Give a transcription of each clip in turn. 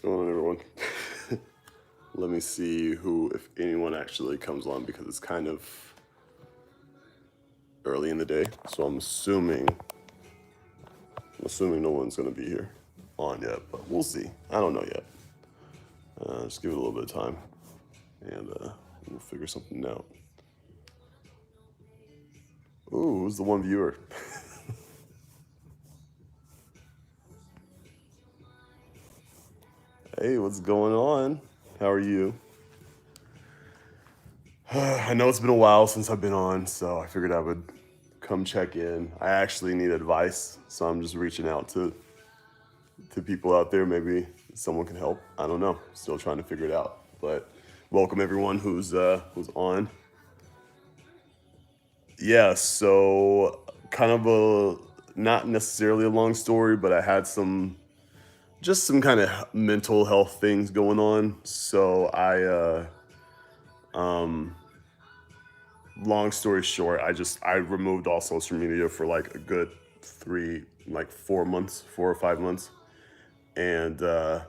going on, everyone? Let me see who, if anyone, actually comes on because it's kind of early in the day. So I'm assuming no one's going to be here on yet, but we'll see. I don't know yet. Just give it a little bit of time, and we'll figure something out. Ooh, who's the one viewer? Hey, what's going on? How are you? I know it's been a while since I've been on, so I figured I would come check in. I actually need advice, so I'm just reaching out to people out there. Maybe someone can help. I don't know. Still trying to figure it out. But welcome everyone who's on. Yeah, so kind of a not necessarily a long story, but I had some kind of mental health things going on. So um long story short, I removed all social media for like a good 4 months, 4 or 5 months. And I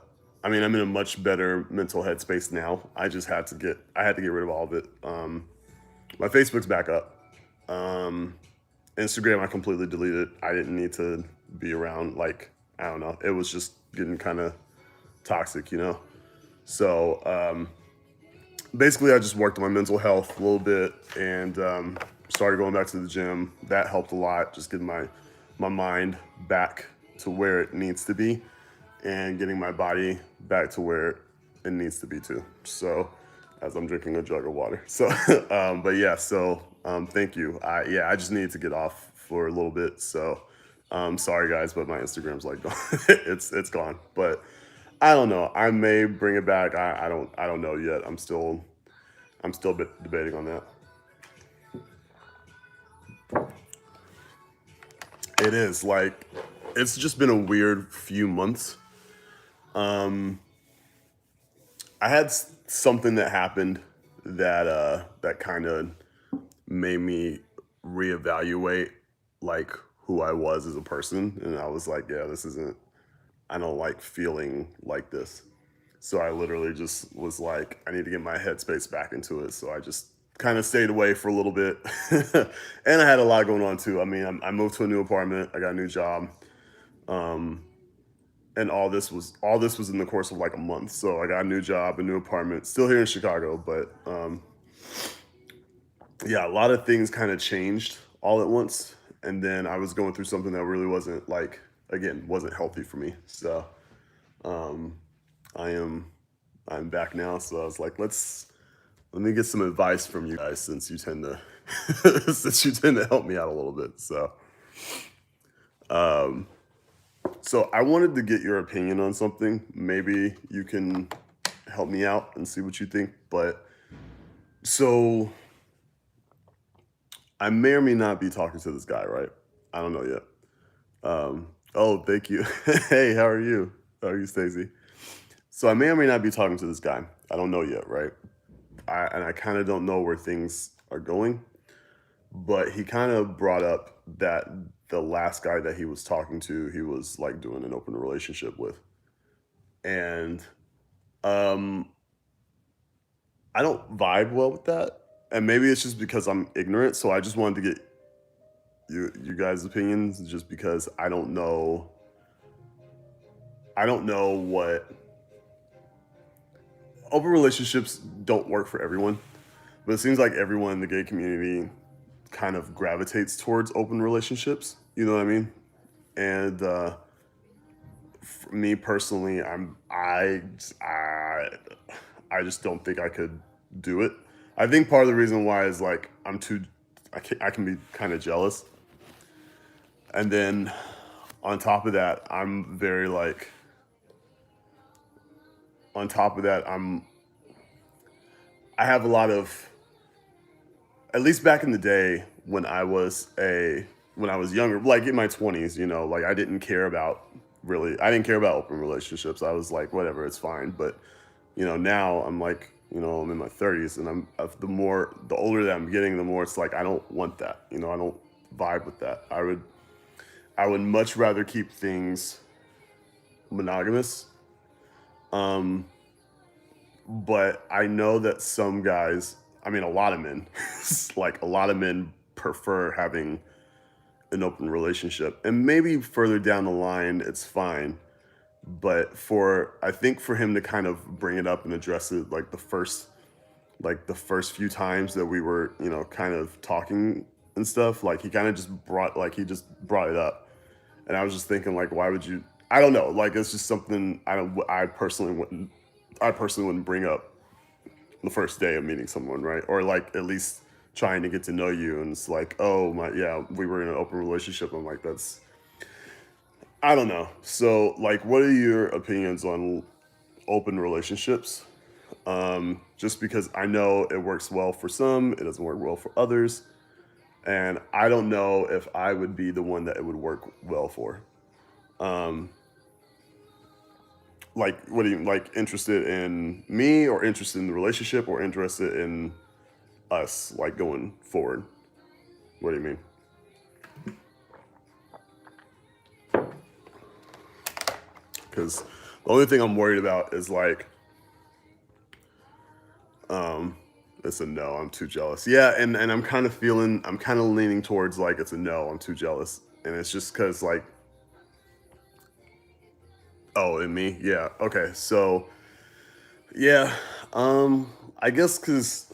mean, I'm in a much better mental headspace now. I had to get rid of all of it. My Facebook's back up. um Instagram, I completely deleted. I didn't need to be around, like, I don't know, it was just getting kind of toxic. So basically I just worked on my mental health a little bit, and started going back to the gym. That helped a lot, just getting my mind back to where it needs to be, and getting my body back to where it needs to be too. So, as I'm drinking a jug of water. So, but yeah. So, thank you. I just needed to get off for a little bit. So, sorry guys, but my Instagram's like gone. It's gone. But I don't know. I may bring it back. I don't know yet. I'm still debating on that. It is like it's just been a weird few months. Um, I had something that happened that kind of made me reevaluate, like, who I was as a person, and I was like, yeah, this isn't. I don't like feeling like this. So I literally just was like, I need to get my headspace back into it. So I just kind of stayed away for a little bit, and I had a lot going on too. I mean, I moved to a new apartment. I got a new job. Um, and all this was in the course of like a month. So I got a new job, a new apartment, still here in Chicago, but yeah, a lot of things kind of changed all at once, and then I was going through something that really wasn't, like, again, wasn't healthy for me. So um, I am I'm back now. So I was like, let me get some advice from you guys, since you tend to since you tend to help me out a little bit. Um, so I wanted to get your opinion on something. Maybe you can help me out and see what you think. But so I may or may not be talking to this guy, right? I don't know yet. Oh, thank you. Hey, how are you? How are you, Stacy? So I may or may not be talking to this guy. I don't know yet, right? And I kind of don't know where things are going. But he kind of brought up that the last guy that he was talking to, he was like doing an open relationship with, and um, I don't vibe well with that. And maybe it's just because I'm ignorant. So I just wanted to get you guys' opinions, just because I don't know what open relationships don't work for everyone, but it seems like everyone in the gay community kind of gravitates towards open relationships. You know what I mean? And for me personally, I just don't think I could do it. I think part of the reason why is, like, I can be kind of jealous, and then on top of that, I'm very, like, on top of that, I have a lot of, at least back in the day when I was younger, like in my 20s, like, I didn't care about open relationships. I was like, whatever, it's fine. But now I'm like, I'm in my 30s, and the older that I'm getting, the more it's like, I don't want that. I don't vibe with that. I would much rather keep things monogamous. Um, but I know that some guys, I mean, a lot of men, like a lot of men prefer having an open relationship. And maybe further down the line, it's fine. But I think for him to kind of bring it up and address it like the first few times that we were, kind of talking and stuff, like he kind of he just brought it up. And I was just thinking, like, why would you? I don't know. Like, it's just something I personally wouldn't bring up the first day of meeting someone, right? Or like at least trying to get to know you. And it's like, oh my, yeah, we were in an open relationship. I'm like, I don't know. So, like, what are your opinions on open relationships? Just because I know it works well for some, it doesn't work well for others. And I don't know if I would be the one that it would work well for. Um, like, what do you like? Interested in me, or interested in the relationship, or interested in us, like going forward? What do you mean? Because the only thing I'm worried about is like, um, it's a no. I'm too jealous. Yeah, and I'm kind of leaning towards like it's a no. I'm too jealous, and it's just because like, oh, and me, yeah, okay, so yeah, I guess because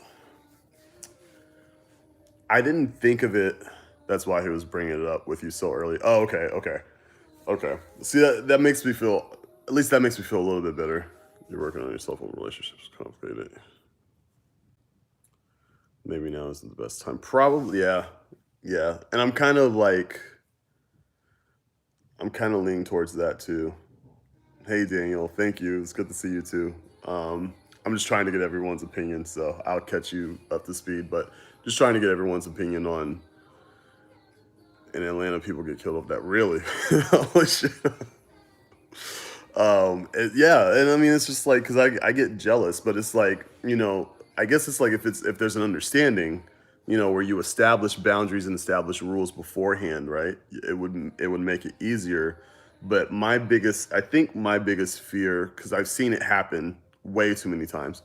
I didn't think of it. That's why he was bringing it up with you so early. Oh, okay, okay, okay. See, that makes me feel. At least that makes me feel a little bit better. You're working on yourself in relationships. Complicated. Maybe now isn't the best time. Probably, yeah, yeah. And I'm kind of leaning towards that too. Hey, Daniel, thank you. It's good to see you too. I'm just trying to get everyone's opinion, so I'll catch you up to speed. But just trying to get everyone's opinion on in Atlanta, people get killed off that. Really? Holy shit. Yeah, and I mean it's just like because I get jealous, but it's like I guess it's like if there's an understanding, where you establish boundaries and establish rules beforehand, right? It would make it easier. But I think my biggest fear, because I've seen it happen way too many times,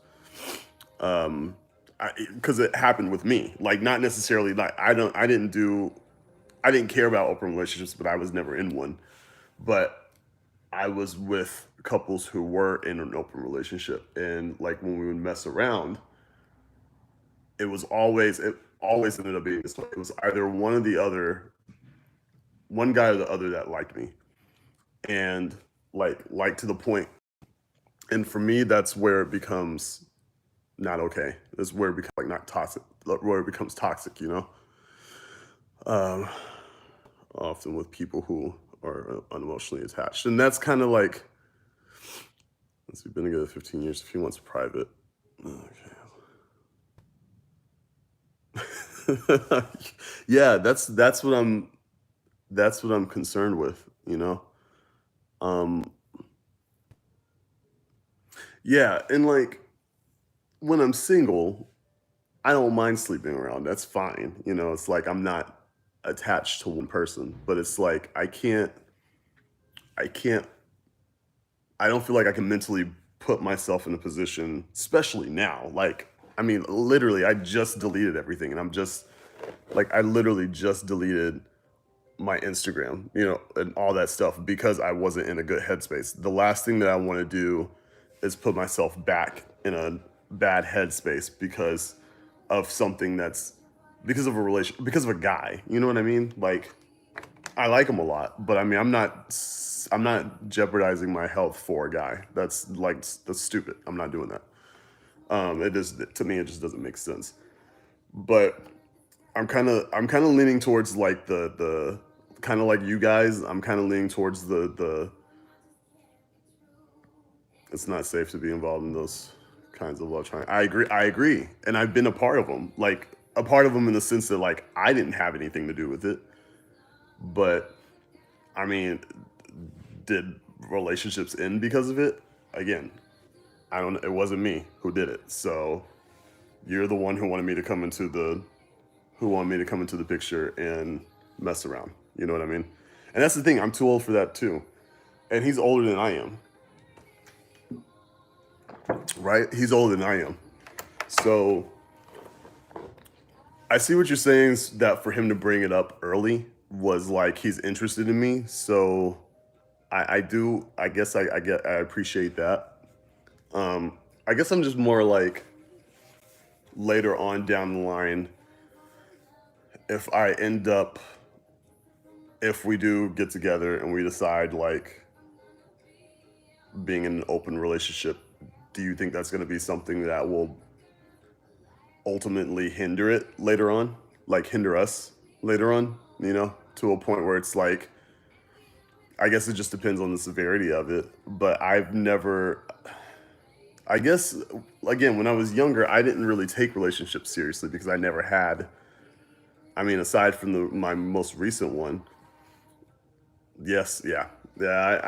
because it happened with me. Like not necessarily like I didn't care about open relationships, but I was never in one. But I was with couples who were in an open relationship, and like when we would mess around, it always ended up being this way. It was either one guy or the other that liked me, and like to the point. And for me, that's where it becomes not okay. That's where it becomes like not toxic, where it becomes toxic. Um, Often with people who are unemotionally attached, and that's kind of like. Let's see, been together 15 years. A few months private. Okay. Yeah, that's what I'm concerned with. Um, yeah, and like when I'm single, I don't mind sleeping around. That's fine. It's like I'm not attached to one person, but it's like I can't I don't feel like I can mentally put myself in a position, especially now. Like, I mean, literally, I just deleted everything, and I'm just like, I literally just deleted my Instagram, and all that stuff because I wasn't in a good headspace. The last thing that I want to do is put myself back in a bad headspace of something that's because of a relation, because of a guy. You know what I mean? Like, I like him a lot, but I mean, I'm not jeopardizing my health for a guy. That's stupid. I'm not doing that. It is to me, it just doesn't make sense. But I'm kind of leaning towards like the kind of like you guys. I'm kind of leaning towards the it's not safe to be involved in those kinds of love triangles. I agree, and I've been a part of them. Like a part of them in the sense that like I didn't have anything to do with it, but I mean, did relationships end because of it? Again, I don't. It wasn't me who did it. So you're the one who wanted me to come into the picture and mess around. You know what I mean? And that's the thing. I'm too old for that too, and he's older than I am. right? He's older than I am. So I see what you're saying is that for him to bring it up early was like he's interested in me. So I do, I guess I appreciate that. I guess I'm just more like later on down the line, if I end up, if we do get together and we decide like being in an open relationship, do you think that's going to be something that will ultimately hinder it later on? Like hinder us later on, to a point where it's like, I guess it just depends on the severity of it. But I've never, I guess, again, when I was younger, I didn't really take relationships seriously because I never had. I mean, aside from my most recent one, yes, yeah, yeah.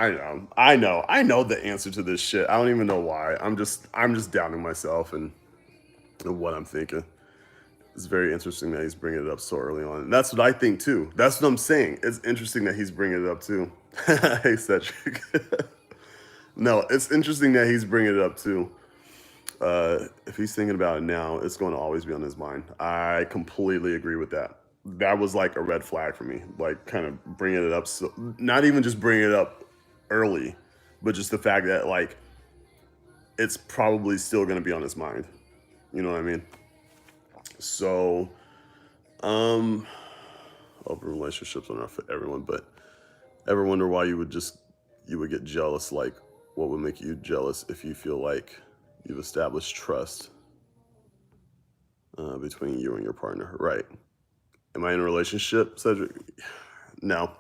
I know the answer to this shit. I don't even know why. I'm just doubting myself and what I'm thinking. It's very interesting that he's bringing it up so early on. And that's what I think too. That's what I'm saying. It's interesting that he's bringing it up too. Hey, Cedric. No, it's interesting that he's bringing it up too. If he's thinking about it now, it's going to always be on his mind. I completely agree with that. That was like a red flag for me. Like, kind of bringing it up, so not even just bringing it up early, but just the fact that like it's probably still going to be on his mind. You know what I mean? So, um, open relationships are not for everyone, but ever wonder why you would get jealous? Like, what would make you jealous if you feel like you've established trust between you and your partner? Right. Am I in a relationship, Cedric? No.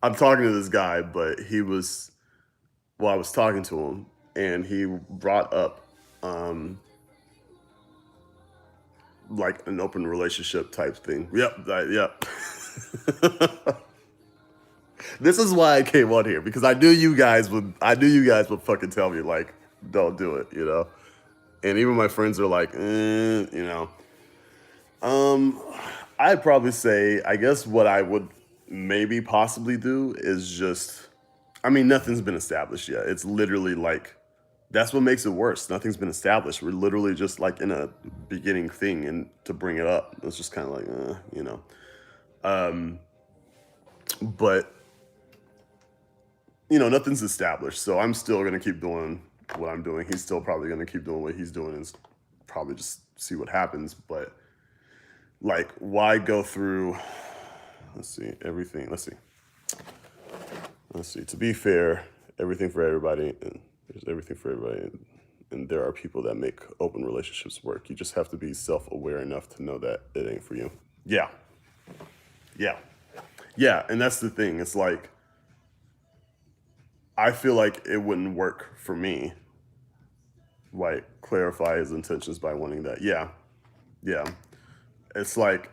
I'm talking to this guy, but I was talking to him, and he brought up like an open relationship type thing. Yep, yep. This is why I came on here, because I knew you guys would fucking tell me like, don't do it. And even my friends are like, you know. Um, I'd probably say, I guess what I would maybe possibly do is just, I mean, nothing's been established yet. It's literally like, that's what makes it worse. Nothing's been established. We're literally just like in a beginning thing, and to bring it up, it's just kind of like. Um, but nothing's established. So I'm still gonna keep doing what I'm doing. He's still probably gonna keep doing what he's doing, and probably just see what happens. But like, why go through? Let's see everything. Let's see. To be fair, everything for everybody, and there's everything for everybody, and there are people that make open relationships work. You just have to be self-aware enough to know that it ain't for you. Yeah, yeah, yeah. And that's the thing. It's like, I feel like it wouldn't work for me. Like, clarify his intentions by wanting that. Yeah, yeah. It's like,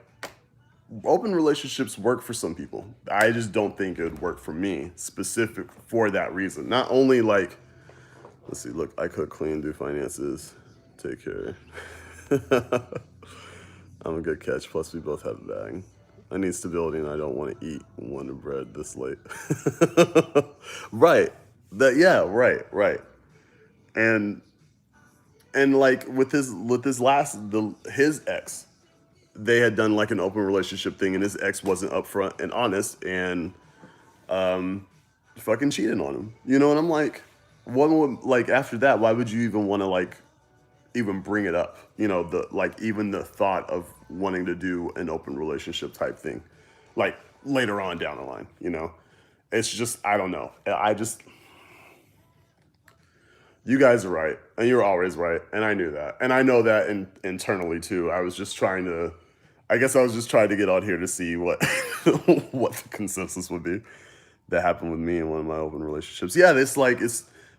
open relationships work for some people. I just don't think it would work for me, specific for that reason. Not only like, let's see, look, I cook, clean, do finances, take care. I'm a good catch. Plus, we both have a bag. I need stability, and I don't want to eat Wonder Bread this late. Right. Yeah. Right. And like with his ex, they had done like an open relationship thing, and his ex wasn't upfront and honest, and fucking cheated on him. And I'm like, what would, like, after that, why would you even want to like even bring it up? The like, even the thought of wanting to do an open relationship type thing, like later on down the line. It's just, I don't know. You guys are right, and you're always right, and I knew that, and I know that internally too. I guess I was just trying to get on here to see what what the consensus would be that happened with me in one of my open relationships. Yeah, it's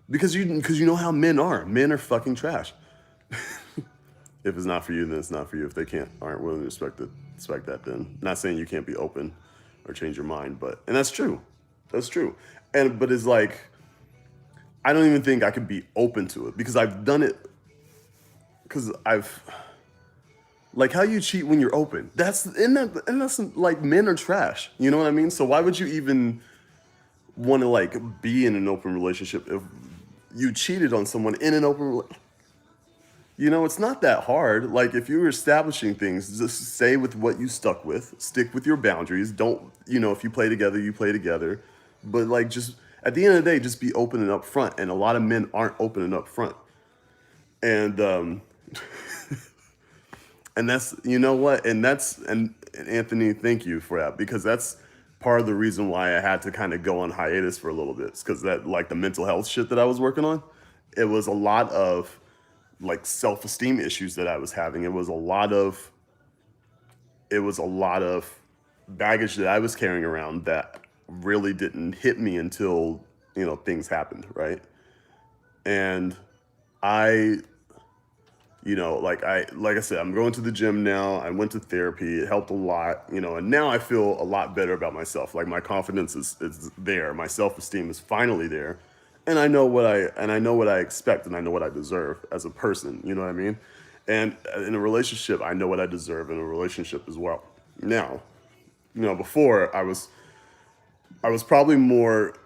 because you know how men are. Men are fucking trash. If it's not for you, then it's not for you. If they aren't willing to respect that, then not saying you can't be open or change your mind, and that's true. That's true. But it's like, I don't even think I could be open to it because I've done it. Because like, how you cheat when you're open? That's like, men are trash. You know what I mean? So why would you even want to like be in an open relationship if you cheated on someone in an you know, it's not that hard. Like if you're establishing things, just stay with what you stuck with, stick with your boundaries. Don't, you know, if you play together, you play together. But like just at the end of the day, just be open and upfront. And a lot of men aren't open and upfront. And and that's, you know what, and Anthony, thank you for that, because that's part of the reason why I had to kind of go on hiatus for a little bit. It's because that, like, the mental health shit that I was working on, it was a lot of like self-esteem issues that I was having. It was a lot of baggage that I was carrying around that really didn't hit me until, you know, things happened, right? And I, you know, like I said, I'm going to the gym now. I went to therapy. It helped a lot, you know, and now I feel a lot better about myself. Like my confidence is there. My self-esteem is finally there. And I know what I expect, and I know what I deserve as a person, you know what I mean? And in a relationship, I know what I deserve in a relationship as well. Now, you know, before I was probably more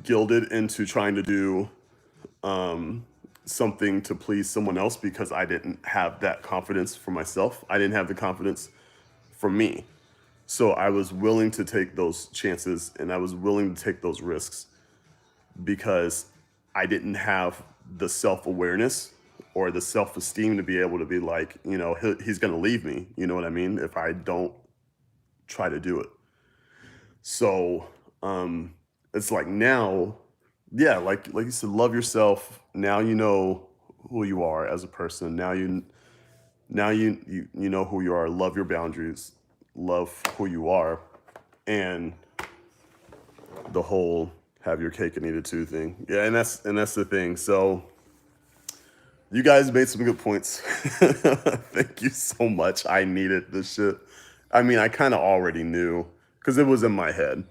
gilded into trying to do something to please someone else because I didn't have that confidence for myself. I didn't have the confidence for me. So I was willing to take those chances and I was willing to take those risks because I didn't have the self awareness or the self esteem to be able to be like, you know, he's going to leave me. You know what I mean? If I don't try to do it. So it's like now, yeah, like you said, love yourself. Now you know who you are as a person. Now you know who you are. Love your boundaries. Love who you are, and the whole have your cake and eat it too thing. Yeah, and that's the thing. So you guys made some good points. Thank you so much. I needed this shit. I mean, I kind of already knew because it was in my head,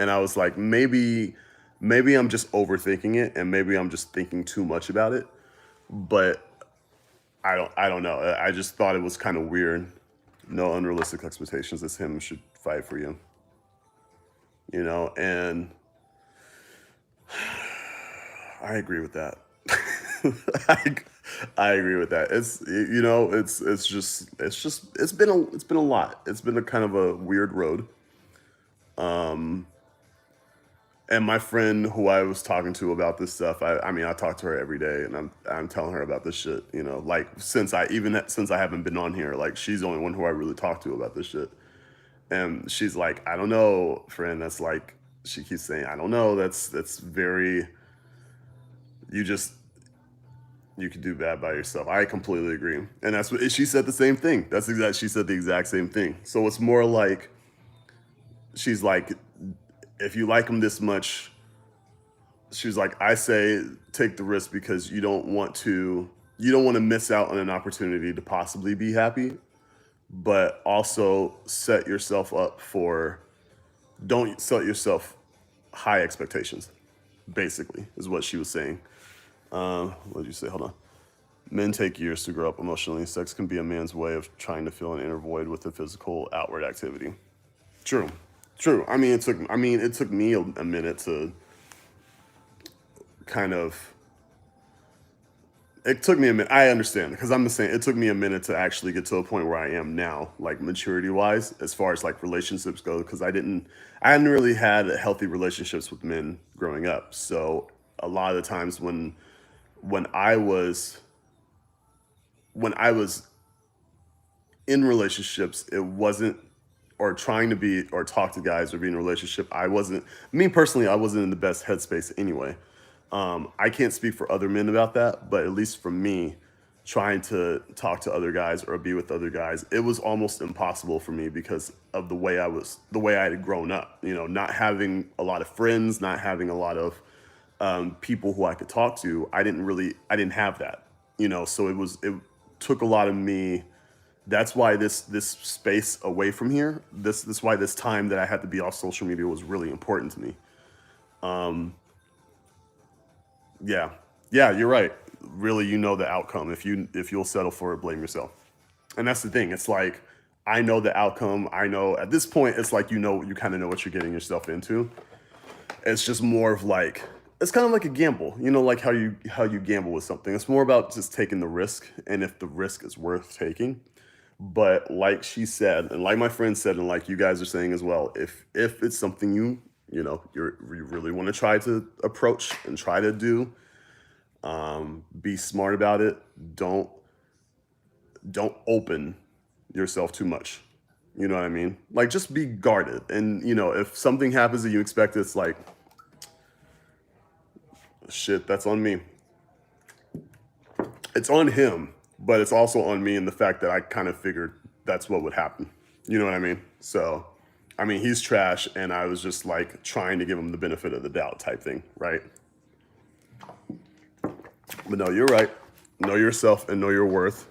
and I was like, maybe I'm just overthinking it, and maybe I'm just thinking too much about it. But I don't know. I just thought it was kind of weird. No unrealistic expectations. This him should fight for you, you know. And I agree with that. I, I agree with that. It's you know it's been a lot. It's been a kind of a weird road. And my friend who I was talking to about this stuff, I mean I talk to her every day, and I'm telling her about this shit. You know, like since I haven't been on here, like she's the only one who I really talk to about this shit. And she's like, I don't know, friend. That's like she keeps saying, I don't know. That's very you just you can do bad by yourself. I completely agree. And that's what she said the same thing. She said the exact same thing. So it's more like she's like, if you like him this much, she's like, I say take the risk because you don't want to miss out on an opportunity to possibly be happy, but also set yourself up for don't set yourself high expectations, basically, is what she was saying. What did you say? Hold on. Men take years to grow up emotionally. Sex can be a man's way of trying to fill an inner void with a physical outward activity. True. True. I mean, it took me a minute to kind of it took me a minute. I understand because I'm the same. It took me a minute to actually get to a point where I am now, like maturity wise, as far as like relationships go. Because I hadn't really had healthy relationships with men growing up. So a lot of the times when I was when I was in relationships, it wasn't or trying to be or talk to guys or be in a relationship. I wasn't me personally. I wasn't in the best headspace anyway. I can't speak for other men about that, but at least for me, trying to talk to other guys or be with other guys, it was almost impossible for me because of the way I had grown up. You know, not having a lot of friends, not having a lot of people who I could talk to. I didn't have that. You know, so it took a lot of me. That's why this space away from here, this why this time that I had to be off social media was really important to me. Yeah. Yeah, you're right. Really, you know the outcome. If you'll settle for it, blame yourself. And that's the thing. It's like I know the outcome. I know at this point it's like you kind of know what you're getting yourself into. It's just more of like it's kind of like a gamble, you know, like how you gamble with something. It's more about just taking the risk and if the risk is worth taking. But like she said, and like my friend said, and like you guys are saying as well, if it's something you really want to try to approach and try to do, be smart about it. Don't open yourself too much. You know what I mean? Like just be guarded. And if something happens that you expect, it's like shit, that's on me. It's on him, but it's also on me in the fact that I kind of figured that's what would happen. You know what I mean? So, I mean, he's trash, and I was just like trying to give him the benefit of the doubt type thing, right? But no, you're right. Know yourself and know your worth.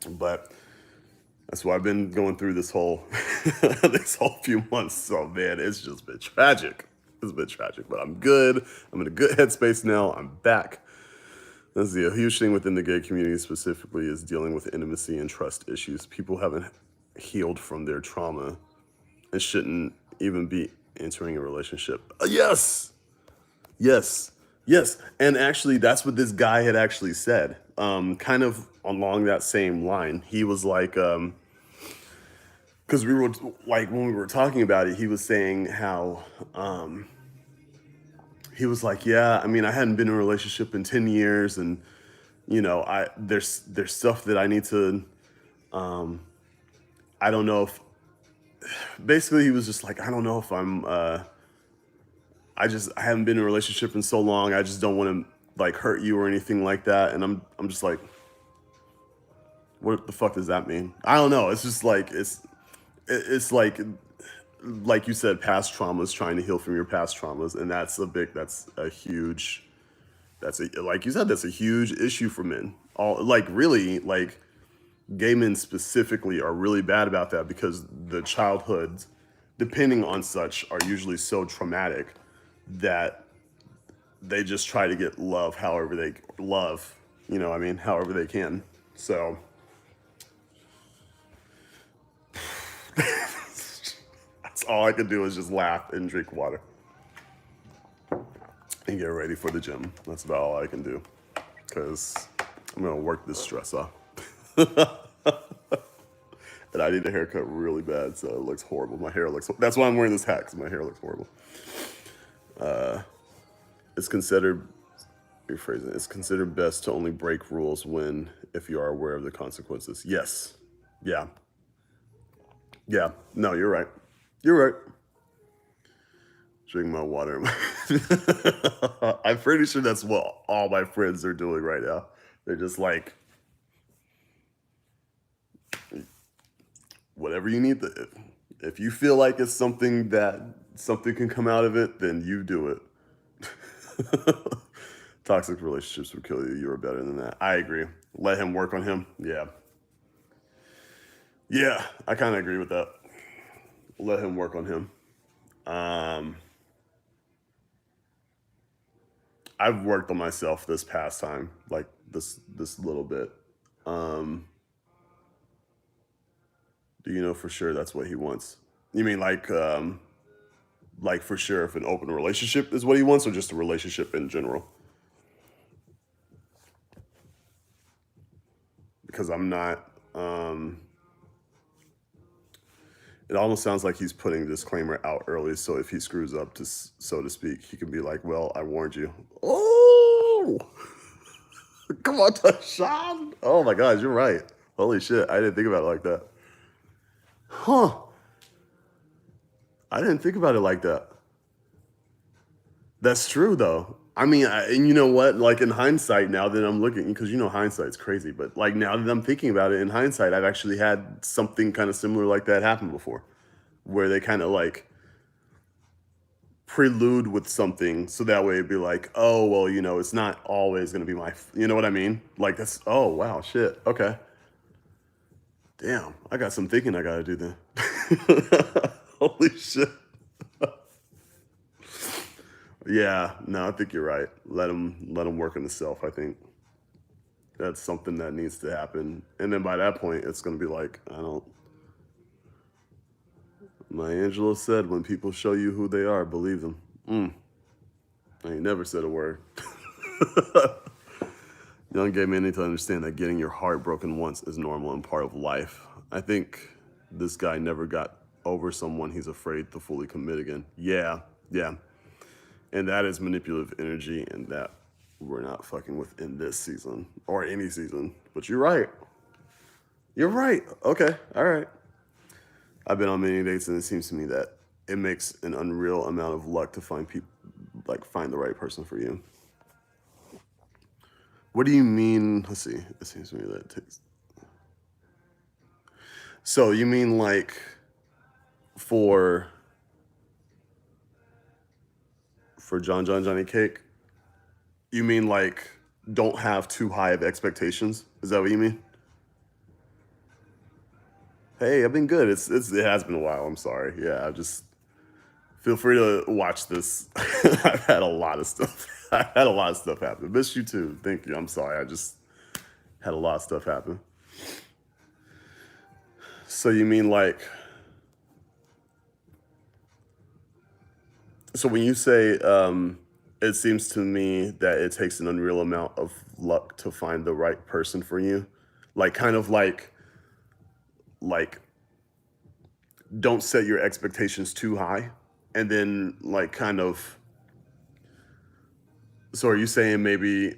But that's why I've been going through this whole this whole few months. So man, it's just been tragic. It's been tragic, but I'm good. I'm in a good headspace now. I'm back. That's a huge thing within the gay community specifically is dealing with intimacy and trust issues. People haven't healed from their trauma and shouldn't even be entering a relationship. Yes, yes, yes. And actually, that's what this guy had actually said. Kind of along that same line. He was like, because we were like when we were talking about it, he was saying how he was like, yeah, I mean, I hadn't been in a relationship in 10 years, and there's stuff that I need to. I don't know if basically he was just like, I don't know if I haven't been in a relationship in so long. I just don't want to like hurt you or anything like that. And I'm just like, what the fuck does that mean? I don't know. It's just like it's like you said, past traumas, trying to heal from your past traumas, and that's a huge, like you said, that's a huge issue for men. All like really like gay men specifically are really bad about that because the childhoods, depending on such, are usually so traumatic that they just try to get love, I mean, however they can. So that's all I can do is just laugh and drink water and get ready for the gym. That's about all I can do because I'm gonna work this stress off. And I need a haircut really bad, so it looks horrible. My hair looks. That's why I'm wearing this hat, because my hair looks horrible. It's considered. Rephrasing. It's considered best to only break rules if you are aware of the consequences. Yes. Yeah. Yeah. No, you're right. You're right. Drink my water. I'm pretty sure that's what all my friends are doing right now. They're just like, whatever you need. If you feel like it's something that something can come out of it, then you do it. Toxic relationships will kill you. You are better than that. I agree. Let him work on him. Yeah. Yeah, I kind of agree with that. Let him work on him. Um, I've worked on myself this past time, like this little bit. Um, do you know for sure that's what he wants? You mean like for sure if an open relationship is what he wants, or just a relationship in general? Because I'm not. It almost sounds like he's putting a disclaimer out early, so if he screws up, so to speak, he can be like, "Well, I warned you." Oh, come on, Tashawn. Oh my God, you're right. Holy shit, I didn't think about it like that. Huh? I didn't think about it like that. That's true, though. I mean, and you know what? Like in hindsight, now that I'm looking, because hindsight's crazy, but like now that I'm thinking about it in hindsight, I've actually had something kind of similar like that happen before, where they kind of like prelude with something, so that way it'd be like, oh, well, it's not always going to be you know what I mean? Like that's, oh, wow, shit. Okay. Damn, I got some thinking I got to do then. Holy shit. Yeah, no, I think you're right. Let him work on himself. I think that's something that needs to happen. And then by that point, it's gonna be like, I don't. Maya Angelou said, "When people show you who they are, believe them." I ain't never said a word. Young gay men need to understand that getting your heart broken once is normal and part of life. I think this guy never got over someone he's afraid to fully commit again. Yeah, yeah. And that is manipulative energy, and that we're not fucking with in this season or any season. But you're right. You're right. Okay. All right. I've been on many dates, and it seems to me that it makes an unreal amount of luck to find people, like find the right person for you. What do you mean? Let's see. It seems to me that it takes. So you mean like for Johnny Cake? You mean like don't have too high of expectations? Is that what you mean? Hey, I've been good. It has been a while. I'm sorry. Yeah, I just feel free to watch this. I've had a lot of stuff. I had a lot of stuff happen. Miss you too. Thank you. I'm sorry. I just had a lot of stuff happen. So you mean like, so when you say it seems to me that it takes an unreal amount of luck to find the right person for you, like kind of like don't set your expectations too high, and then like kind of, so are you saying maybe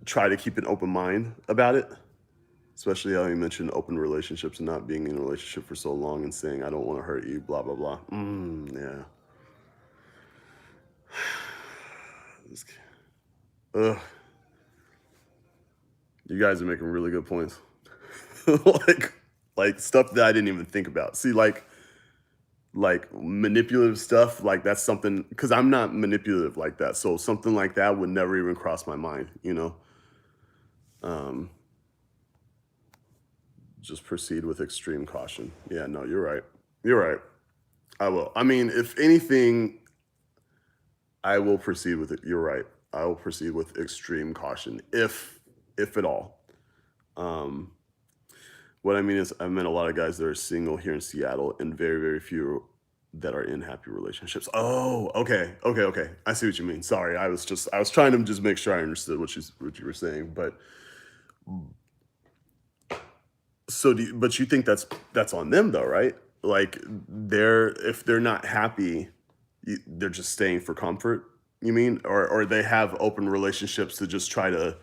try to keep an open mind about it, especially how you mentioned open relationships and not being in a relationship for so long and saying I don't want to hurt you, blah blah blah. Yeah. Ugh. You guys are making really good points. like like stuff that I didn't even think about. See, like manipulative stuff, like that's something, because I'm not manipulative like that. So something like that would never even cross my mind, you know? Um, just proceed with extreme caution. Yeah, no, you're right. You're right. I will. I mean, if anything, I will proceed with it. You're right. I will proceed with extreme caution, if at all. Um, what I mean is, I've met a lot of guys that are single here in Seattle, and very, very few that are in happy relationships. Oh, okay, okay, okay. I see what you mean. Sorry, I was trying to just make sure I understood what you were saying. But so, but you think that's on them though, right? Like if they're not happy, they're just staying for comfort. You mean, or they have open relationships to just try to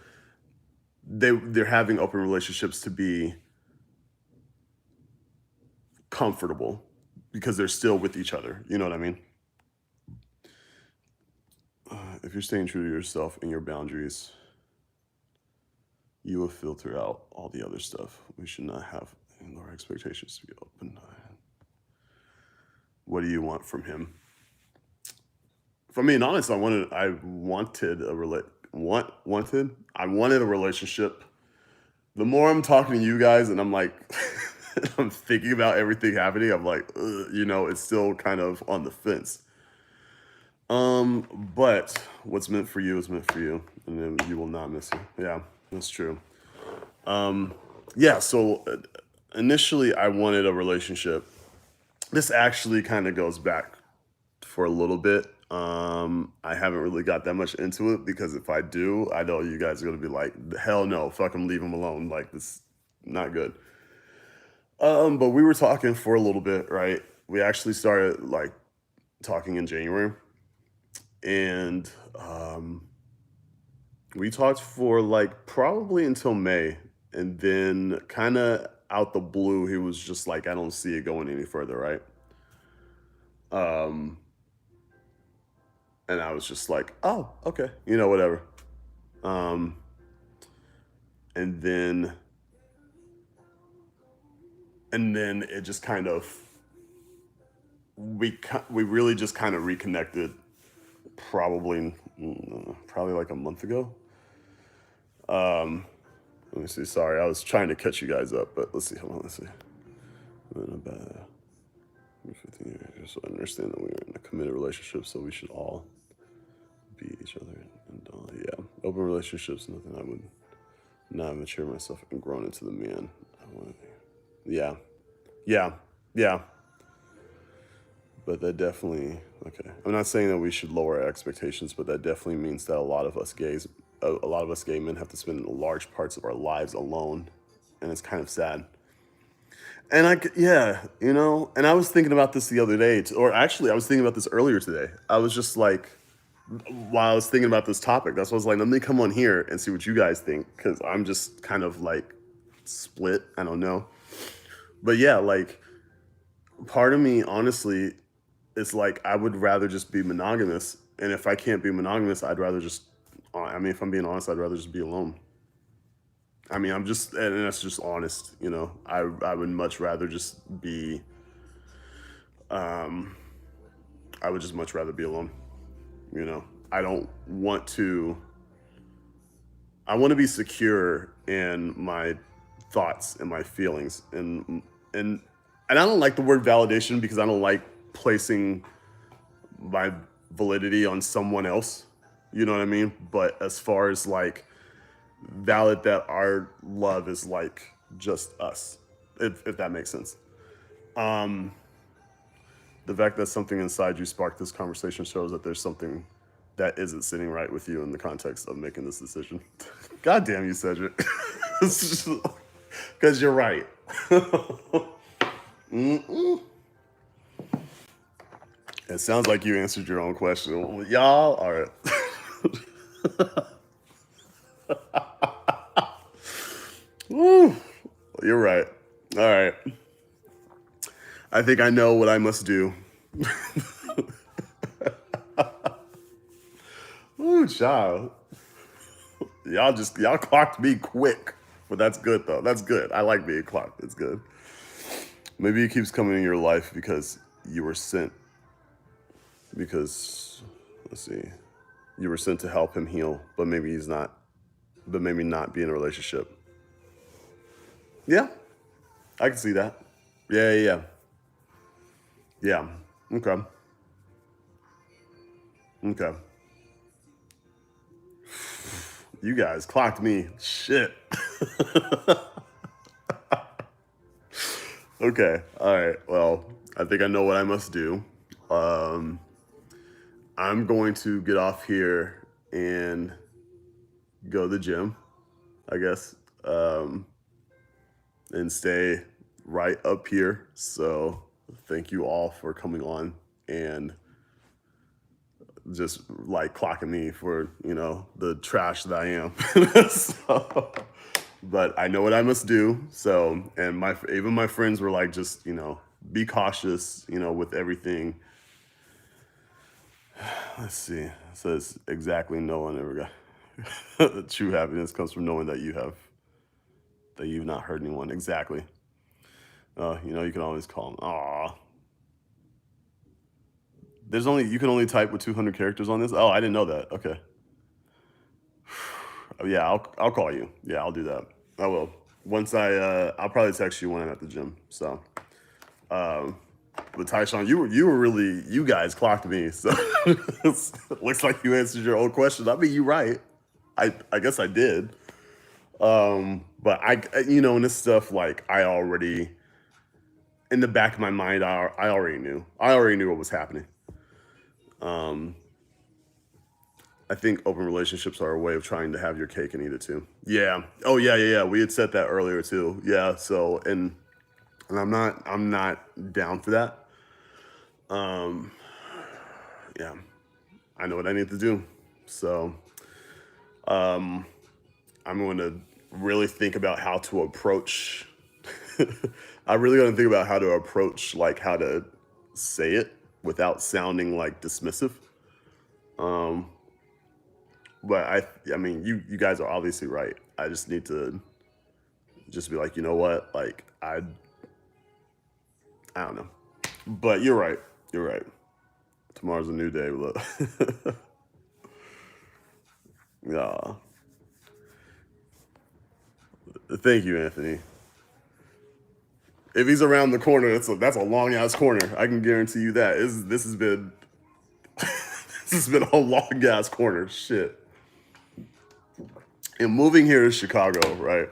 they're having open relationships to be comfortable because they're still with each other. You know what I mean? If you're staying true to yourself and your boundaries, you will filter out all the other stuff. We should not have lower expectations to be open. What do you want from him? If I'm being honest, I wanted a I wanted a relationship. The more I'm talking to you guys and I'm like, I'm thinking about everything happening, I'm like, ugh, it's still kind of on the fence. But what's meant for you is meant for you, and then you will not miss it. Yeah, that's true. Yeah, so initially I wanted a relationship. This actually kind of goes back for a little bit. I haven't really got that much into it because if I do, I know you guys are gonna be like, hell no, fuck him, leave him alone. Like this, not good. But we were talking for a little bit, right? We actually started like talking in January, and we talked for like probably until May, and then kind of out the blue, he was just like, I don't see it going any further, right? Um, and I was just like, oh, okay, whatever. Um, and then it just kind of we really just kind of reconnected probably like a month ago. Let me see. Sorry, I was trying to catch you guys up, but let's see. Hold on. Let's see. About 15 years, so I understand that we are in a committed relationship, so we should all be each other. And yeah, open relationships, nothing I would not mature myself and grown into the man I want to be. Yeah, yeah, yeah. But that definitely, okay. I'm not saying that we should lower our expectations, but that definitely means that a lot of us gay men have to spend large parts of our lives alone. And it's kind of sad. And yeah, and I was thinking about this the other day, or actually, I was thinking about this earlier today. I was just like, while I was thinking about this topic, that's why I was like, let me come on here and see what you guys think, because I'm just kind of like split. I don't know. But yeah, like, part of me, honestly, is like, I would rather just be monogamous. And if I can't be monogamous, I'd rather just, I mean, if I'm being honest, I'd rather just be alone. I mean, and that's just honest, I would much rather just be, um, I would just much rather be alone, you know. I don't want to, I want to be secure in my thoughts and my feelings. And I don't like the word validation because I don't like placing my validity on someone else. You know what I mean? But as far as like valid that our love is like just us, if that makes sense. Um, the fact that something inside you sparked this conversation shows that there's something that isn't sitting right with you in the context of making this decision. God damn you, Cedric. Because you're right. Mm-mm. It sounds like you answered your own question. Well, y'all are. Woo. You're right. All right. I think I know what I must do. Ooh, child. Y'all clocked me quick. But that's good though. That's good. I like being clocked. It's good. Maybe he keeps coming in your life because you were sent. Because, let's see, you were sent to help him heal, but maybe he's not. But maybe not be in a relationship. Yeah, I can see that. Yeah, yeah, yeah. Yeah. Okay. Okay. You guys clocked me. Shit. Okay. All right. Well, I think I know what I must do. Um, I'm going to get off here and go to the gym, I guess, and stay right up here. So thank you all for coming on and just like clocking me for, the trash that I am. So, but I know what I must do. So, and even my friends were like, just, be cautious, with everything. Let's see. It says exactly no one ever got true happiness comes from knowing that you've not hurt anyone. Exactly. You can always call them. Aw. You can only type with 200 characters on this. Oh, I didn't know that. Okay. Oh, yeah, I'll call you. Yeah, I'll do that. I will. Once I'll probably text you when I'm at the gym. So, um, but Tyshawn, you guys clocked me. So it looks like you answered your own question. I mean, you're right. I guess I did. But and this stuff, like, in the back of my mind, I already knew. I already knew what was happening. Um, I think open relationships are a way of trying to have your cake and eat it too. Yeah. Oh yeah, yeah, yeah. We had said that earlier too. Yeah. So and I'm not down for that. Um, yeah. I know what I need to do. So um, I'm going to really think about how to approach. I really going to think about how to approach, like how to say it without sounding like dismissive. Um, but I mean, you guys are obviously right. I just need to just be like, you know what, like I don't know. But you're right. You're right. Tomorrow's a new day. Look. Yeah. Thank you, Anthony. If he's around the corner, that's a long ass corner. I can guarantee you that. This has been this has been a long ass corner. Shit. And moving here to Chicago, right?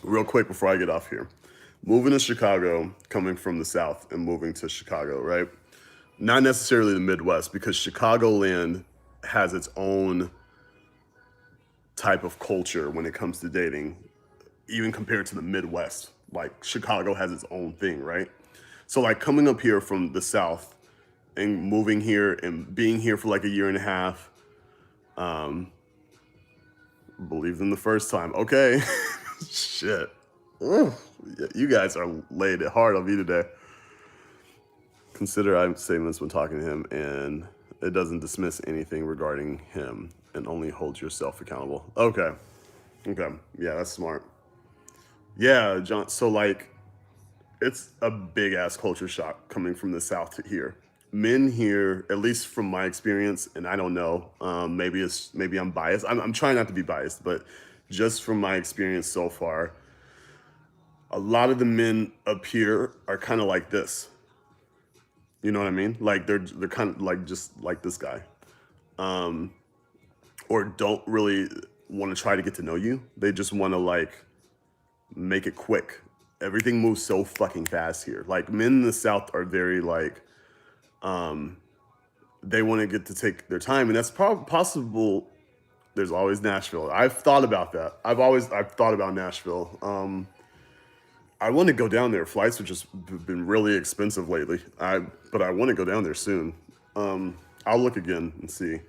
Real quick before I get off here. Moving to Chicago, coming from the South and moving to Chicago, right? Not necessarily the Midwest, because Chicagoland has its own type of culture when it comes to dating, even compared to the Midwest. Like Chicago has its own thing, right? So like coming up here from the South and moving here and being here for like a year and a half, um, believed in the first time. Okay, shit. Ooh, you guys are laid it hard on me today. Consider I'm saying this when talking to him, and it doesn't dismiss anything regarding him and only holds yourself accountable. Okay. Okay. Yeah, that's smart. Yeah, John. So, like, it's a big ass culture shock coming from the South to here. Men here, at least from my experience, and I don't know, maybe I'm biased. I'm trying not to be biased, but just from my experience so far, a lot of the men up here are kind of like this. You know what I mean? Like they're kind of like just like this guy, um, or don't really want to try to get to know you. They just want to like make it quick. Everything moves so fucking fast here. Like men in the South are very like they want to get to take their time, and that's possible. There's always Nashville. I've thought about that. I've thought about Nashville. I want to go down there. Flights have just been really expensive lately. But I want to go down there soon. I'll look again and see.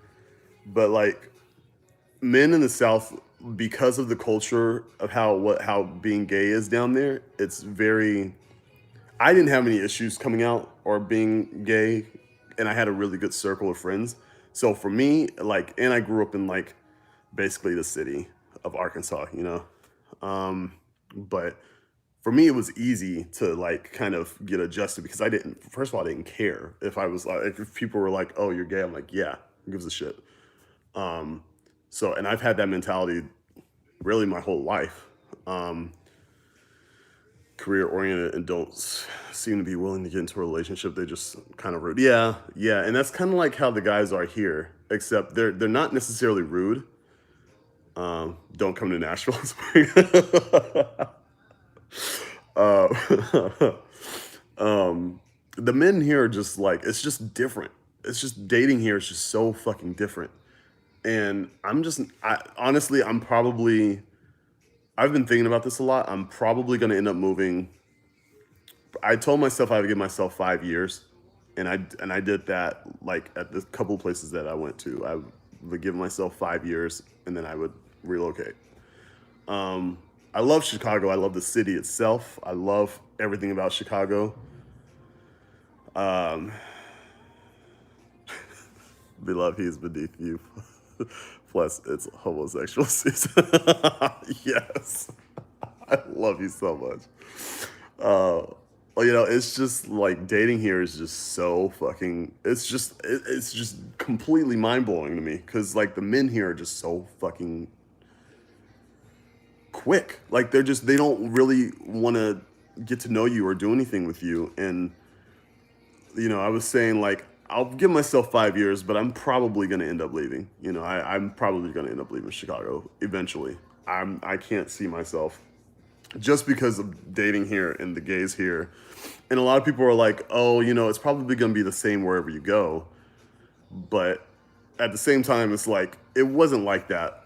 But like men in the South, because of the culture of how being gay is down there, it's very. I didn't have any issues coming out or being gay, and I had a really good circle of friends. So for me, like, and I grew up in like basically the city of Arkansas, you know. But for me, it was easy to like kind of get adjusted because I didn't. First of all, I didn't care if I was like if people were like, "Oh, you're gay," I'm like, "Yeah, who gives a shit." So, and I've had that mentality really my whole life. Um, Career oriented and don't seem to be willing to get into a relationship. They just kind of rude. Yeah, yeah, and that's kind of like how the guys are here, except they're not necessarily rude. Don't come to Nashville. uh, the men here are just like it's just different. It's just dating here is just so fucking different. And honestly, I've been thinking about this a lot. I'm probably going to end up moving. I told myself I would give myself 5 years, and I did that like at the couple places that I went to. I would give myself 5 years, and then I would relocate. I love Chicago. I love the city itself. I love everything about Chicago. Um, Beloved, he is beneath you. Plus, it's homosexual season. Yes, I love you so much. Well, it's just like dating here is just so fucking. It's just completely mind blowing to me because like the men here are just so fucking quick. Like they don't really want to get to know you or do anything with you. And I was saying like I'll give myself 5 years, but I'm probably gonna end up leaving. I'm probably gonna end up leaving Chicago eventually. I can't see myself just because of dating here and the gays here. And a lot of people are like, oh, it's probably going to be the same wherever you go. But at the same time, it's like, it wasn't like that,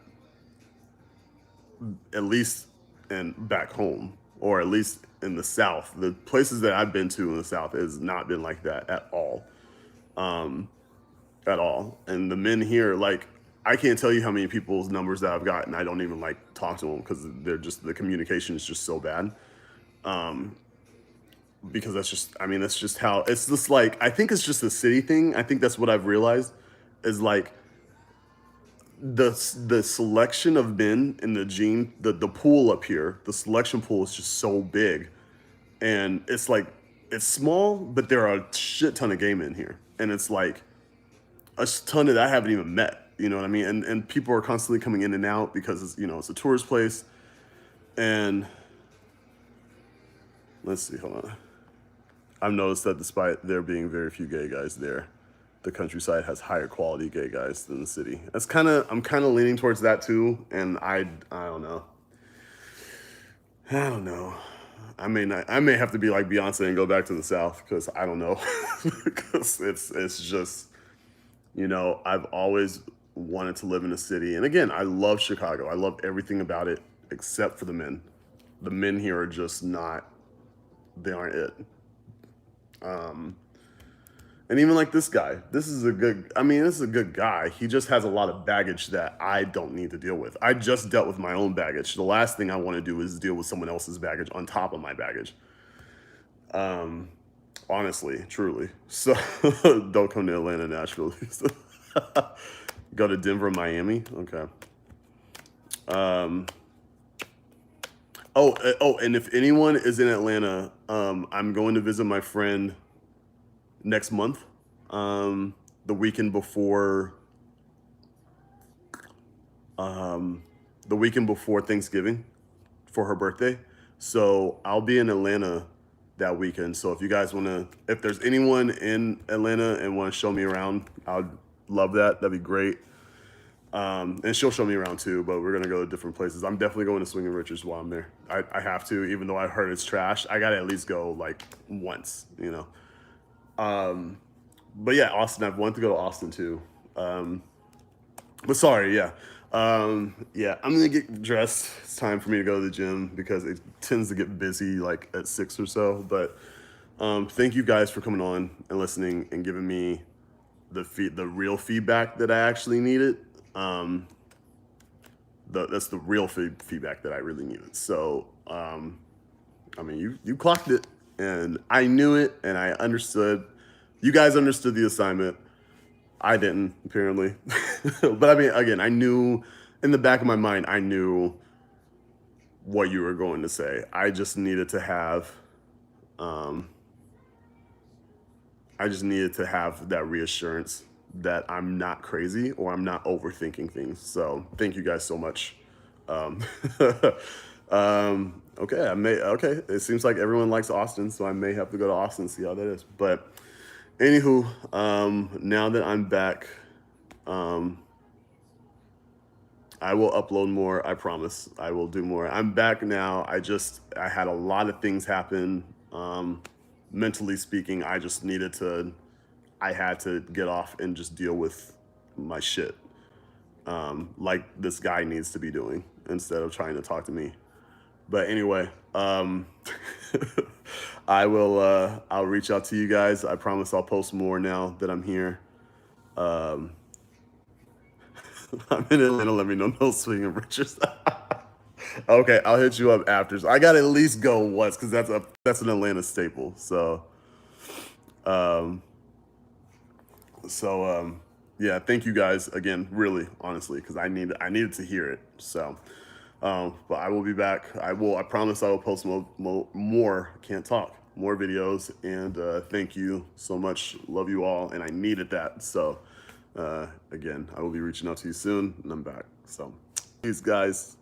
at least back home, or at least in the South. The places that I've been to in the South has not been like that at all. Um, at all. And the men here, like, I can't tell you how many people's numbers that I've gotten. I don't even like talk to them because the communication is just so bad. Um, because that's just how it's just like, I think it's just a city thing. I think that's what I've realized is like the selection of men in the pool up here, the selection pool is just so big. And it's like, it's small, but there are a shit ton of gay men here. And it's like, a ton that I haven't even met. You know what I mean? And people are constantly coming in and out because it's a tourist place. And let's see, hold on. I've noticed that despite there being very few gay guys there, the countryside has higher quality gay guys than the city. I'm kind of leaning towards that too. And I don't know. I don't know. I may have to be like Beyonce and go back to the South because I don't know. Because it's just, you know, I've always wanted to live in a city. And again, I love Chicago. I love everything about it except for the men. The men here are just not, they aren't it. And even like this guy, this is a good, I mean, this is a good guy. He just has a lot of baggage that I don't need to deal with. I just dealt with my own baggage. The last thing I want to do is deal with someone else's baggage on top of my baggage. Honestly, truly. So don't come to Atlanta, Nashville. Go to Denver, Miami. Okay. Oh, and if anyone is in Atlanta, I'm going to visit my friend next month, the weekend before, the weekend before Thanksgiving for her birthday. So I'll be in Atlanta that weekend. So if you guys want to, if there's anyone in Atlanta and want to show me around, I'd love that. That'd be great. And she'll show me around too, but we're gonna go to different places. I'm definitely going to Swinging Richards while I'm there. I have to, even though I heard it's trash. I gotta at least go like once, you know. But yeah, Austin. I've wanted to go to Austin too. But sorry, yeah. Yeah, I'm gonna get dressed. It's time for me to go to the gym because it tends to get busy like at 6 or so. But thank you guys for coming on and listening and giving me the real feedback that I actually needed. That's the real feedback that I really needed. So, I mean, you clocked it, and I knew it, and I understood. You guys understood the assignment. I didn't, apparently. But I mean, again, I knew in the back of my mind, I knew what you were going to say. I just needed to have, that reassurance that I'm not crazy or I'm not overthinking things. So thank you guys so much. Okay, okay. It seems like everyone likes Austin, so I may have to go to Austin and see how that is. But anywho, now that I'm back, I will upload more. I promise. I will do more. I'm back now. I had a lot of things happen. Mentally speaking, I had to get off and just deal with my shit. Like this guy needs to be doing instead of trying to talk to me. But anyway, I'll reach out to you guys. I promise I'll post more now that I'm here. I'm in Atlanta. Let me know. No Swinging Richards. Okay, I'll hit you up after. So I gotta at least go once because that's an Atlanta staple. So, yeah, thank you guys again, really, honestly, because I needed to hear it. So, but I will be back. I promise I will post more. Can't talk. More videos, and thank you so much. Love you all, and I needed that. So, again, I will be reaching out to you soon, and I'm back. So, peace, guys.